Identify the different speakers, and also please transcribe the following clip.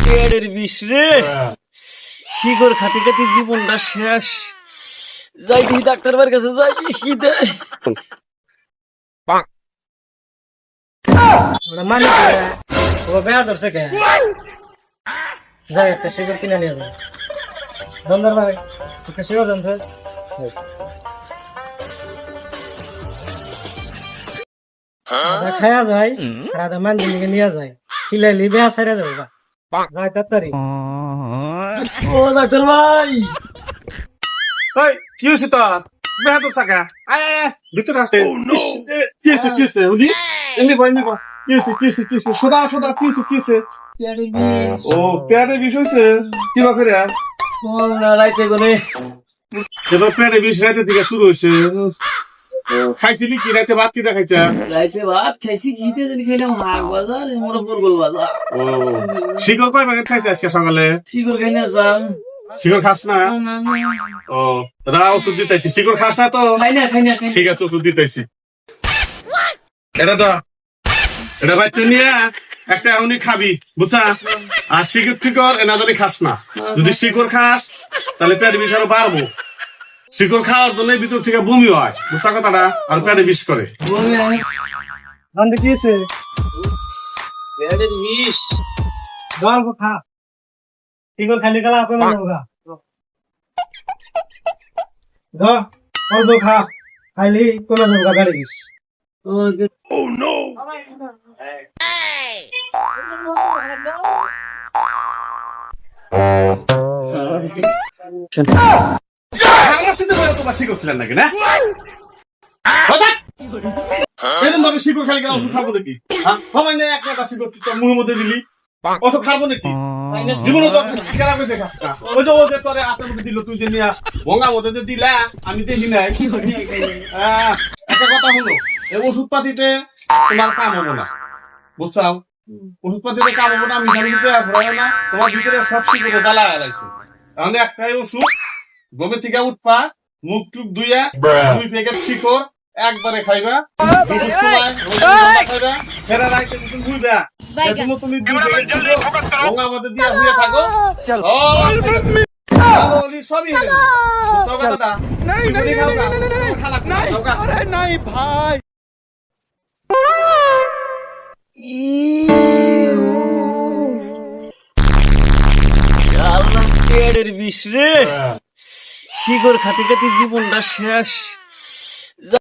Speaker 1: পেটের বিষ রে, শিকড় খাতে খাতে জীবনটা শেষ। যাই দেখি ডাক্তার বাড়ির কাছে যাই, কি দেয়।
Speaker 2: মানে বেয়া ধরছে কে যাই একটা শিকড় কিনে নিয়ে যাবে দন্দর ভাই একটা শিকড় দেন খায়া যায় রাধা মান দিকে নিয়ে যায় খিলাইলি বেয়া সাইরা যাবো যাই তাড়াতাড়ি।
Speaker 1: ও ডাক্তার ভাই,
Speaker 3: কি হয়েছে তোর? বেহা তোর থাকা ভিতরে আসে। কি হয়েছে উনি? এমনি কি হয়েছে সোদা কি হয়েছে?
Speaker 1: পেটের বিষ।
Speaker 3: ও পেটে বিষ হয়েছে, কি বা করে
Speaker 1: বল না রাইতে করে
Speaker 3: এবার পেটে বিষ রাইতে থেকে শুরু হয়েছে। খাইছিলি কি রাইতে ভাত কিটা খাইছা?
Speaker 1: রাইতে ভাত খাইছি, ঘিতে জানি খাইলাম হাক বাজার, মোর ফুলগোল বাজার।
Speaker 3: ও শিকড় কয় প্যাকেট খাইছে আজকে সকালে?
Speaker 1: শিকড় খাই না যান।
Speaker 3: শিকড় খাস না? ও রা ওষুধ দিতেছি। শিকড় খাস না তো?
Speaker 1: খাই না।
Speaker 3: ঠিক আছে, ওষুধ দিতেছি। এটা তো এটা বাচ্চা নিয়ে একটা এমনি খাবি, বুঝছা? আর শিকড় ঠিকর এনা জানি খাস না। যদি শিকড় খাস তাহলে পেট বিষ আরো বাড়বো। শিকড় খাওয়ার জন্য ভিতর থেকে বমি হয়, বুঝছা কথাটা? আর পেটে বিষ করে।
Speaker 2: দন্দে কি হয়েছে?
Speaker 1: পেটের বিষ।
Speaker 2: গল্প খা শিকড় খালি গেলা আপনি অল্প খা খাইলি কোন গাড়ি গিস।
Speaker 3: তোমার শিকড় ছিলেন নাকি না? এরকম ভাবে শিকড় খালি গেলে ওষুধ খাবো নাকি? একটা শিকড় মুখের মধ্যে দিলি ওষুধ খাবো নাকি? জীবনে ওই যে ও যে তোরে আপনার মধ্যে দিল, তুই যে নিয়ে ভঙ্গা মধ্যে দিলা, আমি দেখি নাই। একটা কথা হলো, এই ওষুধ পাতিতে তোমার কাম হবো না, বুঝছাও? ওষুধ পাতিতে কাম হবো না, আমি জানি না তোমার ভিতরে সব শিকড় জ্বালা হারাইছে। তাহলে একটাই ওষুধ, গমে থেকে উঠবা, মুখ টুক ধুইয়া 2 প্যাকেট শিকড় একবারে খাইবা, দুপুর সময় খাইবা, ফেরা রাইতে তুমি ঘুরবা। তুমি 2 প্যাকেট শিকড় ভঙ্গা মধ্যে দিয়ে ঘুরে থাকো, সবই হয়ে যাবে। দাদা
Speaker 4: নাই ভাই
Speaker 1: পেটের বিষ রে, শিকড় খাতে খাতে জীবনটা শেষ।